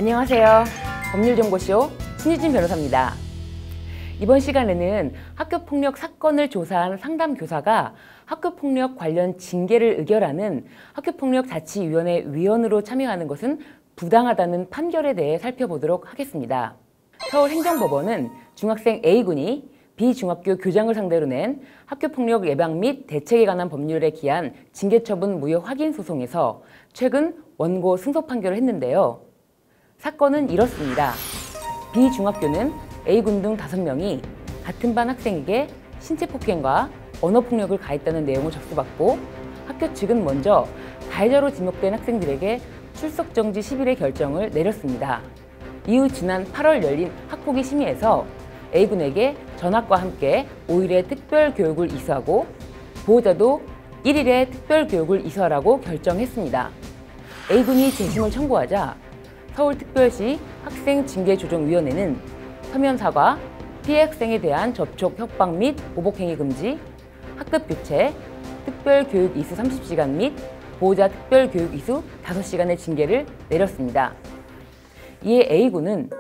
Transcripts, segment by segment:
안녕하세요. 법률정보쇼 신유진 변호사입니다. 이번 시간에는 학교폭력 사건을 조사한 상담교사가 학교폭력 관련 징계를 의결하는 학교폭력자치위원회 위원으로 참여하는 것은 부당하다는 판결에 대해 살펴보도록 하겠습니다. 서울행정법원은 중학생 A군이 B중학교 교장을 상대로 낸 학교폭력 예방 및 대책에 관한 법률에 기한 징계처분 무효 확인 소송에서 최근 원고 승소 판결을 했는데요. 사건은 이렇습니다. B중학교는 A군 등 5명이 같은 반 학생에게 신체폭행과 언어폭력을 가했다는 내용을 접수받고 학교 측은 먼저 가해자로 지목된 학생들에게 출석정지 10일의 결정을 내렸습니다. 이후 지난 8월 열린 학폭위 심의에서 A군에게 전학과 함께 5일의 특별교육을 이수하고 보호자도 1일의 특별교육을 이수하라고 결정했습니다. A군이 재심을 청구하자 서울특별시 학생징계조정위원회는 서면 사과, 피해 학생에 대한 접촉, 협박 및 보복행위 금지, 학급 교체, 특별교육 이수 30시간 및 보호자 특별교육 이수 5시간의 징계를 내렸습니다. 이에 A군은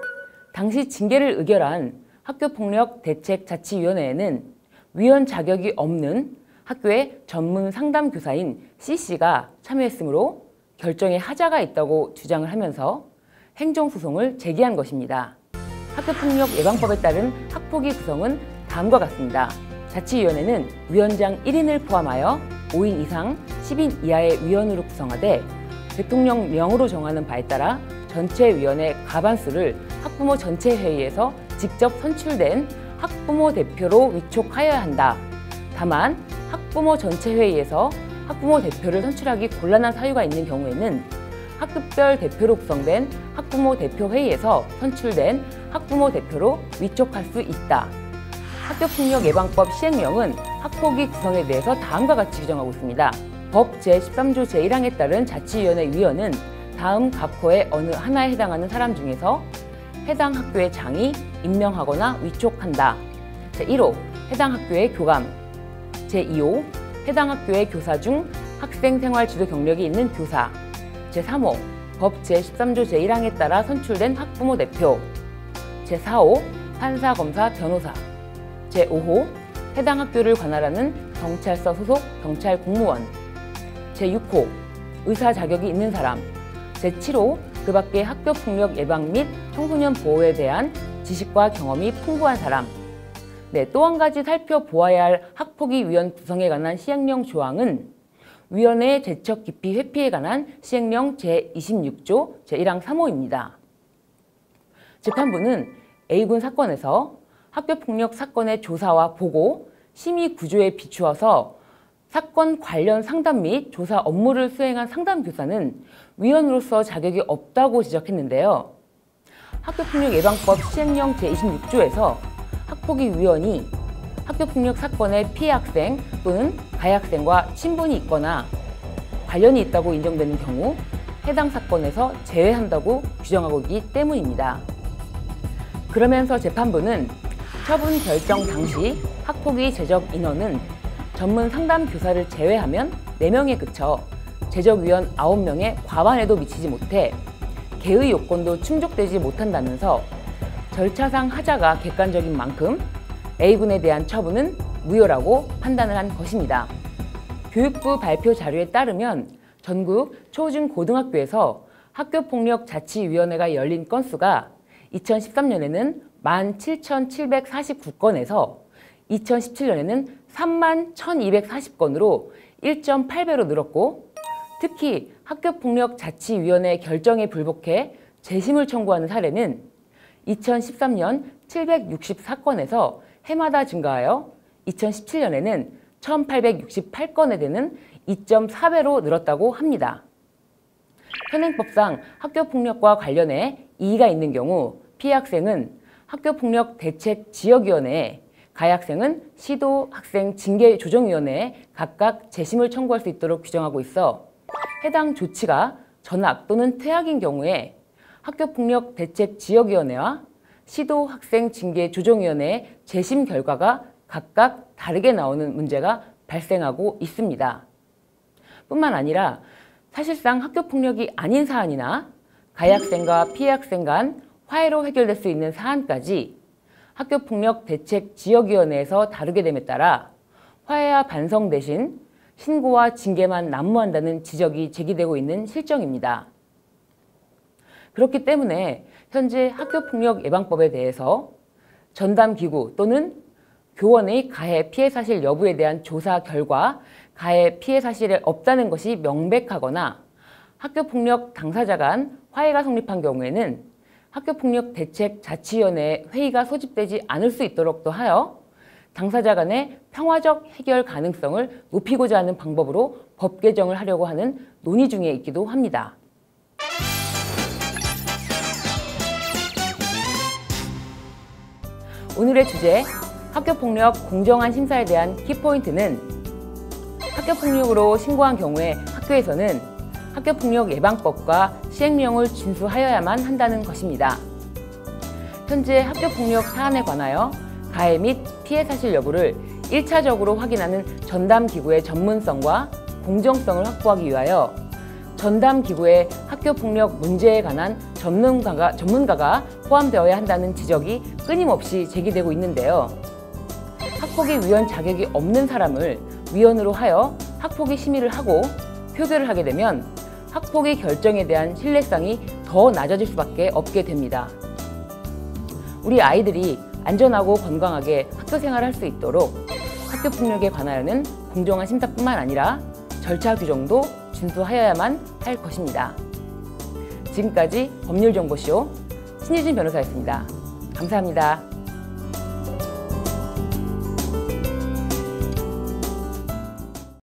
당시 징계를 의결한 학교폭력대책자치위원회에는 위원 자격이 없는 학교의 전문 상담교사인 C씨가 참여했으므로 결정에 하자가 있다고 주장을 하면서 행정소송을 제기한 것입니다. 학교폭력 예방법에 따른 학폭위 구성은 다음과 같습니다. 자치위원회는 위원장 1인을 포함하여 5인 이상 10인 이하의 위원으로 구성하되 대통령령으로 정하는 바에 따라 전체 위원회 과반수를 학부모 전체 회의에서 직접 선출된 학부모 대표로 위촉하여야 한다. 다만 학부모 전체 회의에서 학부모 대표를 선출하기 곤란한 사유가 있는 경우에는 학급별 대표로 구성된 학부모 대표 회의에서 선출된 학부모 대표로 위촉할 수 있다. 학교폭력 예방법 시행령은 학폭위 구성에 대해서 다음과 같이 규정하고 있습니다. 법 제13조 제1항에 따른 자치위원회 위원은 다음 각호의 어느 하나에 해당하는 사람 중에서 해당 학교의 장이 임명하거나 위촉한다. 제1호 해당 학교의 교감, 제2호 해당 학교의 교사 중 학생 생활 지도 경력이 있는 교사, 제3호 법 제13조 제1항에 따라 선출된 학부모 대표, 제4호 판사, 검사, 변호사, 제5호 해당 학교를 관할하는 경찰서 소속 경찰 공무원, 제6호 의사 자격이 있는 사람, 제7호 그 밖의 학교폭력 예방 및 청소년 보호에 대한 지식과 경험이 풍부한 사람. 또 한 가지 살펴보아야 할 학폭위 위원 구성에 관한 시행령 조항은 위원회의 제척 기피 회피에 관한 시행령 제26조 제1항 3호입니다. 재판부는 A군 사건에서 학교폭력 사건의 조사와 보고, 심의 구조에 비추어서 사건 관련 상담 및 조사 업무를 수행한 상담교사는 위원으로서 자격이 없다고 지적했는데요. 학교폭력 예방법 시행령 제26조에서 학폭위 위원이 학교폭력 사건의 피해 학생 또는 가해 학생과 친분이 있거나 관련이 있다고 인정되는 경우 해당 사건에서 제외한다고 규정하고 있기 때문입니다. 그러면서 재판부는 처분 결정 당시 학폭위 제적 인원은 전문 상담교사를 제외하면 4명에 그쳐 제적위원 9명의 과반에도 미치지 못해 개의 요건도 충족되지 못한다면서 절차상 하자가 객관적인 만큼 A군에 대한 처분은 무효라고 판단을 한 것입니다. 교육부 발표 자료에 따르면 전국 초중고등학교에서 학교폭력자치위원회가 열린 건수가 2013년에는 17,749건에서 2017년에는 31,240건으로 1.8배로 늘었고, 특히 학교폭력자치위원회 결정에 불복해 재심을 청구하는 사례는 2013년 764건에서 해마다 증가하여 2017년에는 1,868건에 되는 2.4배로 늘었다고 합니다. 현행법상 학교폭력과 관련해 이의가 있는 경우 피해 학생은 학교폭력대책지역위원회에, 가해 학생은 시도학생징계조정위원회에 각각 재심을 청구할 수 있도록 규정하고 있어 해당 조치가 전학 또는 퇴학인 경우에 학교폭력대책지역위원회와 시도학생징계조정위원회의 재심 결과가 각각 다르게 나오는 문제가 발생하고 있습니다. 뿐만 아니라 사실상 학교폭력이 아닌 사안이나 가해 학생과 피해 학생 간 화해로 해결될 수 있는 사안까지 학교폭력 대책 지역위원회에서 다루게 됨에 따라 화해와 반성 대신 신고와 징계만 난무한다는 지적이 제기되고 있는 실정입니다. 그렇기 때문에 현재 학교폭력 예방법에 대해서 전담기구 또는 교원의 가해 피해 사실 여부에 대한 조사 결과 가해 피해 사실이 없다는 것이 명백하거나 학교폭력 당사자 간 화해가 성립한 경우에는 학교폭력 대책 자치위원회 회의가 소집되지 않을 수 있도록도 하여 당사자 간의 평화적 해결 가능성을 높이고자 하는 방법으로 법 개정을 하려고 하는 논의 중에 있기도 합니다. 오늘의 주제, 학교폭력 공정한 심사에 대한 키포인트는 학교폭력으로 신고한 경우에 학교에서는 학교폭력 예방법과 시행령을 준수하여야만 한다는 것입니다. 현재 학교폭력 사안에 관하여 가해 및 피해 사실 여부를 1차적으로 확인하는 전담기구의 전문성과 공정성을 확보하기 위하여 전담기구의 학교폭력 문제에 관한 전문가가 포함되어야 한다는 지적이 끊임없이 제기되고 있는데요. 학폭위 위원 자격이 없는 사람을 위원으로 하여 학폭위 심의를 하고 표결을 하게 되면 학폭위 결정에 대한 신뢰성이 더 낮아질 수밖에 없게 됩니다. 우리 아이들이 안전하고 건강하게 학교 생활을 할 수 있도록 학교폭력에 관하여는 공정한 심사뿐만 아니라 절차 규정도 준수하여야만 할 것입니다. 지금까지 법률정보쇼 신유진 변호사였습니다. 감사합니다.